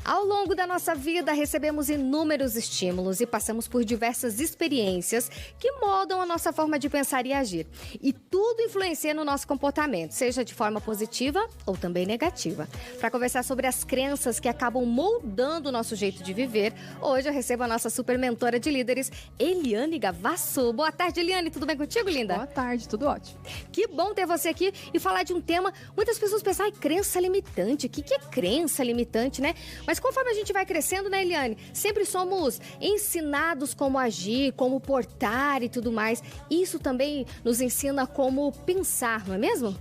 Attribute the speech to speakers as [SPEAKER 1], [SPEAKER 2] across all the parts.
[SPEAKER 1] Ao longo da nossa vida, recebemos inúmeros estímulos e passamos por diversas experiências que moldam a nossa forma de pensar e agir. E tudo influencia no nosso comportamento, seja de forma positiva ou também negativa. Para conversar sobre as crenças que acabam moldando o nosso jeito de viver, hoje eu recebo a nossa super mentora de líderes, Eliane Gavasso. Boa tarde, Eliane. Tudo bem contigo, linda?
[SPEAKER 2] Boa tarde, tudo ótimo.
[SPEAKER 1] Que bom ter você aqui e falar de um tema. Muitas pessoas pensam, crença limitante. O que é crença limitante, né? Mas conforme a gente vai crescendo, né, Eliane? Sempre somos ensinados como agir, como portar e tudo mais. Isso também nos ensina como pensar, não é mesmo?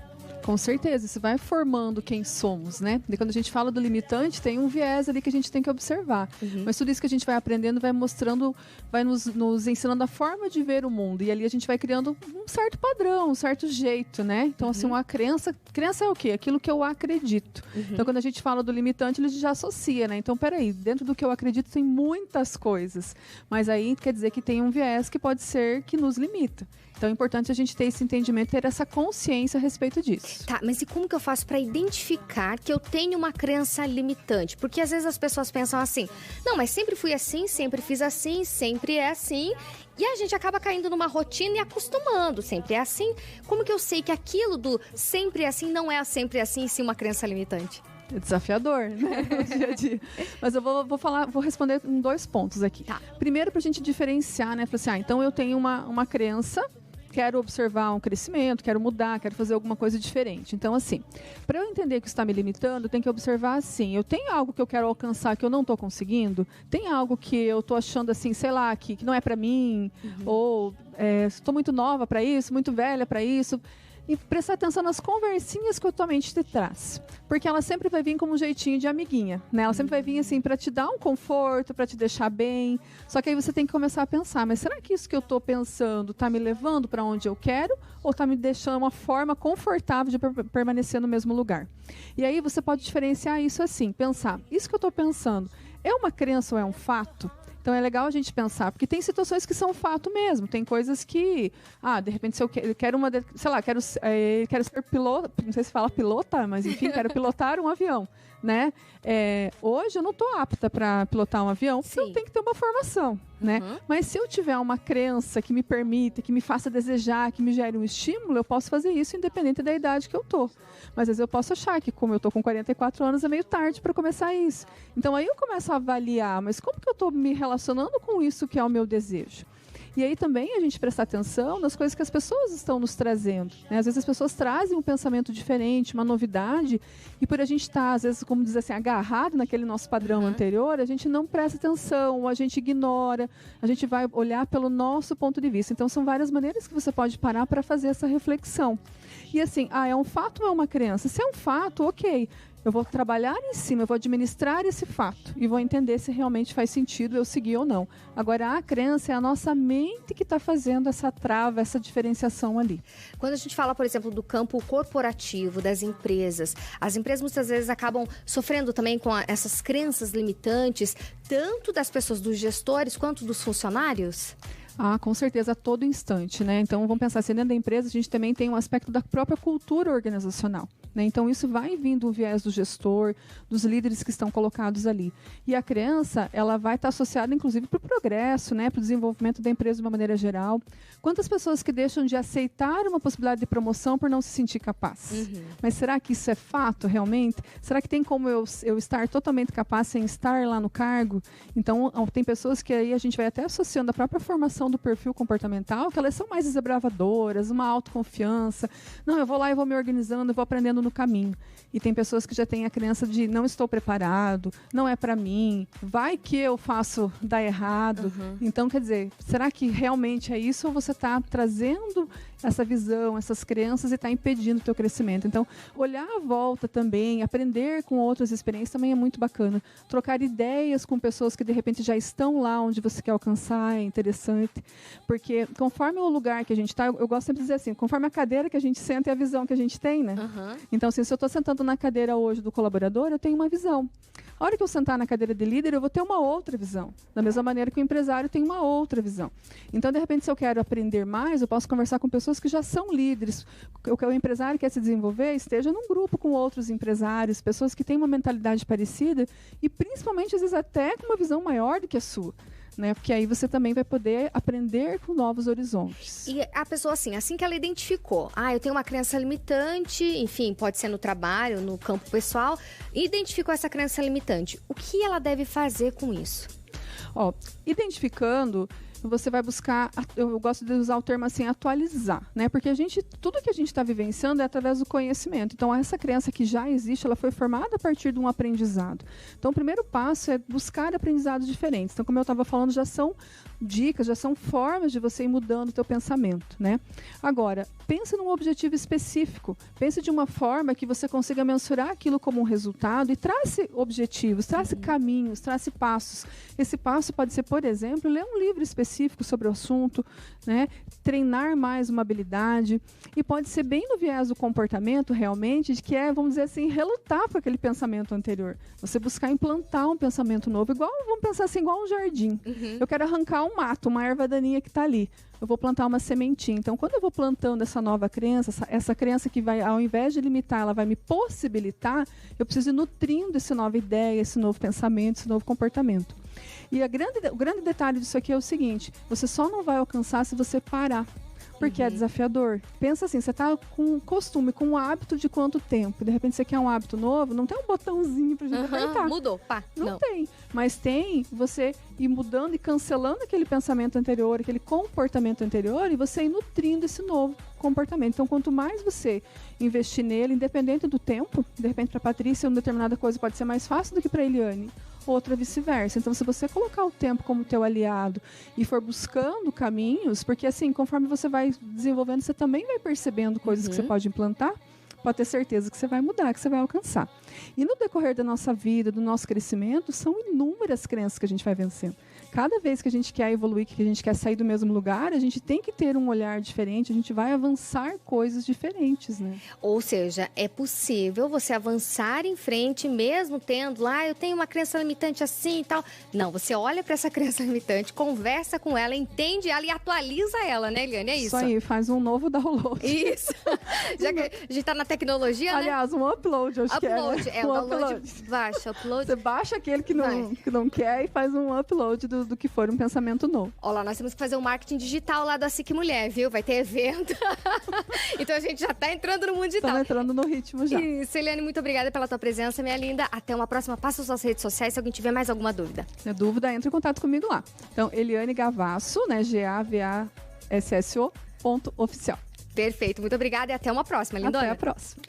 [SPEAKER 2] Com certeza, isso vai formando quem somos, né? E quando a gente fala do limitante, tem um viés ali que a gente tem que observar. Mas tudo isso que a gente vai aprendendo vai mostrando, vai nos ensinando a forma de ver o mundo. E ali a gente vai criando um certo padrão, um certo jeito, né? Então, assim, uma crença é o quê? Aquilo que eu acredito. Então, quando a gente fala do limitante, ele já associa, né? Então, peraí, dentro do que eu acredito tem muitas coisas. Mas aí quer dizer que tem um viés que pode ser que nos limita. Então é importante a gente ter esse entendimento, ter essa consciência a respeito disso.
[SPEAKER 1] Tá, mas e como que eu faço para identificar que eu tenho uma crença limitante? Porque às vezes as pessoas pensam assim, não, mas sempre fui assim, sempre fiz assim, sempre é assim. E a gente acaba caindo numa rotina e acostumando, sempre é assim. Como que eu sei que aquilo do sempre é assim não é sempre assim, sim uma crença limitante?
[SPEAKER 2] É desafiador, né? No dia a dia. Mas eu vou responder em 2 pontos aqui.
[SPEAKER 1] Tá.
[SPEAKER 2] Primeiro, pra gente diferenciar, né? Falar assim, então eu tenho uma crença, quero observar um crescimento, quero mudar, quero fazer alguma coisa diferente. Então, assim, para eu entender que isso está me limitando, eu tenho que observar assim, eu tenho algo que eu quero alcançar que eu não estou conseguindo? Tem algo que eu estou achando assim, sei lá, que não é para mim? Ou estou muito nova para isso, muito velha para isso? E prestar atenção nas conversinhas que a tua mente te traz. Porque ela sempre vai vir como um jeitinho de amiguinha, né? Ela sempre vai vir assim para te dar um conforto, para te deixar bem. Só que aí você tem que começar a pensar, mas será que isso que eu tô pensando tá me levando para onde eu quero? Ou tá me deixando uma forma confortável de permanecer no mesmo lugar? E aí você pode diferenciar isso assim, pensar, isso que eu tô pensando é uma crença ou é um fato? Então é legal a gente pensar, porque tem situações que são fato mesmo, tem coisas que, de repente se eu quero quero ser piloto, não sei se fala pilota, mas enfim, quero pilotar um avião, né? Hoje eu não estou apta para pilotar um avião, porque eu tenho que ter uma formação, né? Mas se eu tiver uma crença que me permita, que me faça desejar, que me gere um estímulo, eu posso fazer isso independente da idade que eu tô. Mas às vezes eu posso achar que, como eu tô com 44 anos, é meio tarde para começar isso. Então aí eu começo a avaliar, mas como que eu tô me relacionando com isso que é o meu desejo? E aí também a gente prestar atenção nas coisas que as pessoas estão nos trazendo, né? Às vezes as pessoas trazem um pensamento diferente, uma novidade, e por a gente estar, às vezes, como diz assim, agarrado naquele nosso padrão anterior, a gente não presta atenção, a gente ignora, a gente vai olhar pelo nosso ponto de vista. Então são várias maneiras que você pode parar para fazer essa reflexão. E assim, é um fato ou é uma crença? Se é um fato, ok. Eu vou trabalhar em cima, eu vou administrar esse fato e vou entender se realmente faz sentido eu seguir ou não. Agora, a crença é a nossa mente que está fazendo essa trava, essa diferenciação ali.
[SPEAKER 1] Quando a gente fala, por exemplo, do campo corporativo, das empresas, as empresas muitas vezes acabam sofrendo também com essas crenças limitantes, tanto das pessoas, dos gestores, quanto dos funcionários?
[SPEAKER 2] Com certeza, a todo instante, né? Então, vamos pensar, se dentro da empresa, a gente também tem um aspecto da própria cultura organizacional, né? Então, isso vai vindo do viés do gestor, dos líderes que estão colocados ali. E a crença, ela vai estar associada, inclusive, para o progresso, né? Para o desenvolvimento da empresa de uma maneira geral. Quantas pessoas que deixam de aceitar uma possibilidade de promoção por não se sentir capaz? Mas será que isso é fato, realmente? Será que tem como eu estar totalmente capaz sem estar lá no cargo? Então, tem pessoas que aí a gente vai até associando a própria formação do perfil comportamental, que elas são mais desbravadoras, uma autoconfiança. Não, eu vou lá e vou me organizando, eu vou aprendendo no caminho. E tem pessoas que já têm a crença de não estou preparado, não é para mim, vai que eu faço dar errado. Então, quer dizer, será que realmente é isso ou você está trazendo essa visão, essas crenças e está impedindo o teu crescimento? Então, olhar à volta também, aprender com outras experiências também é muito bacana. Trocar ideias com pessoas que de repente já estão lá onde você quer alcançar é interessante, porque conforme o lugar que a gente está, eu gosto sempre de dizer assim, conforme a cadeira que a gente senta e a visão que a gente tem, né? Então, assim, se eu estou sentando na cadeira hoje do colaborador, eu tenho uma visão. A hora que eu sentar na cadeira de líder, eu vou ter uma outra visão. Da mesma maneira que o empresário tem uma outra visão. Então, de repente, se eu quero aprender mais, eu posso conversar com pessoas que já são líderes. O empresário quer se desenvolver, esteja num grupo com outros empresários, pessoas que têm uma mentalidade parecida e, principalmente, às vezes, até com uma visão maior do que a sua. Né? Porque aí você também vai poder aprender com novos horizontes.
[SPEAKER 1] E a pessoa, assim que ela identificou, eu tenho uma crença limitante, enfim, pode ser no trabalho, no campo pessoal, identificou essa crença limitante, o que ela deve fazer com isso?
[SPEAKER 2] Identificando, você vai buscar, eu gosto de usar o termo assim, atualizar, né? Porque tudo que a gente está vivenciando é através do conhecimento. Então, essa crença que já existe, ela foi formada a partir de um aprendizado. Então, o primeiro passo é buscar aprendizados diferentes. Então, como eu estava falando, já são dicas, já são formas de você ir mudando o teu pensamento, né? Agora, pense num objetivo específico. Pense de uma forma que você consiga mensurar aquilo como um resultado e trace objetivos, trace caminhos, trace passos. Esse passo pode ser, por exemplo, ler um livro específico sobre o assunto, né? Treinar mais uma habilidade, e pode ser bem no viés do comportamento realmente, de que vamos dizer assim, relutar para aquele pensamento anterior. Você buscar implantar um pensamento novo, vamos pensar assim, igual um jardim. Eu quero arrancar um mato, uma erva daninha que está ali. Eu vou plantar uma sementinha. Então, quando eu vou plantando essa nova crença, essa crença que vai, ao invés de limitar, ela vai me possibilitar, eu preciso ir nutrindo essa nova ideia, esse novo pensamento, esse novo comportamento. E o grande detalhe disso aqui é o seguinte: você só não vai alcançar se você parar. Porque é desafiador. Pensa assim, você está com um costume, com um hábito de quanto tempo? De repente você quer um hábito novo, não tem um botãozinho pra gente apertar.
[SPEAKER 1] Mudou, pá.
[SPEAKER 2] Não tem. Mas tem você ir mudando e cancelando aquele pensamento anterior, aquele comportamento anterior, e você ir nutrindo esse novo comportamento. Então, quanto mais você investir nele, independente do tempo, de repente para a Patrícia uma determinada coisa pode ser mais fácil do que para a Eliane, outra vice-versa. Então, se você colocar o tempo como teu aliado e for buscando caminhos, porque assim, conforme você vai desenvolvendo, você também vai percebendo coisas que você pode implantar, pode ter certeza que você vai mudar, que você vai alcançar. E no decorrer da nossa vida, do nosso crescimento, são inúmeras crenças que a gente vai vencendo. Cada vez que a gente quer evoluir, que a gente quer sair do mesmo lugar, a gente tem que ter um olhar diferente, a gente vai avançar coisas diferentes, né?
[SPEAKER 1] Ou seja, é possível você avançar em frente mesmo tendo lá, eu tenho uma crença limitante assim e tal. Não, você olha para essa crença limitante, conversa com ela, entende ela e atualiza ela, né, Eliane? É isso?
[SPEAKER 2] Isso aí, faz um novo download.
[SPEAKER 1] Isso. Já que a gente tá na tecnologia, né?
[SPEAKER 2] Aliás, um upload, acho que é.
[SPEAKER 1] Upload, o download. Baixa, upload.
[SPEAKER 2] Você baixa aquele que não quer e faz um upload do que for um pensamento novo.
[SPEAKER 1] Olha lá, nós temos que fazer um marketing digital lá da SIC Mulher, viu? Vai ter evento. Então a gente já tá entrando no mundo digital.
[SPEAKER 2] Estamos entrando no ritmo já.
[SPEAKER 1] Isso, Eliane, muito obrigada pela tua presença, minha linda. Até uma próxima. Passa as suas redes sociais se alguém tiver mais alguma dúvida.
[SPEAKER 2] Se tiver dúvida, entre em contato comigo lá. Então, Eliane Gavasso, né? GAVASSO.oficial.
[SPEAKER 1] Perfeito, muito obrigada e até uma próxima, lindona.
[SPEAKER 2] Até a próxima.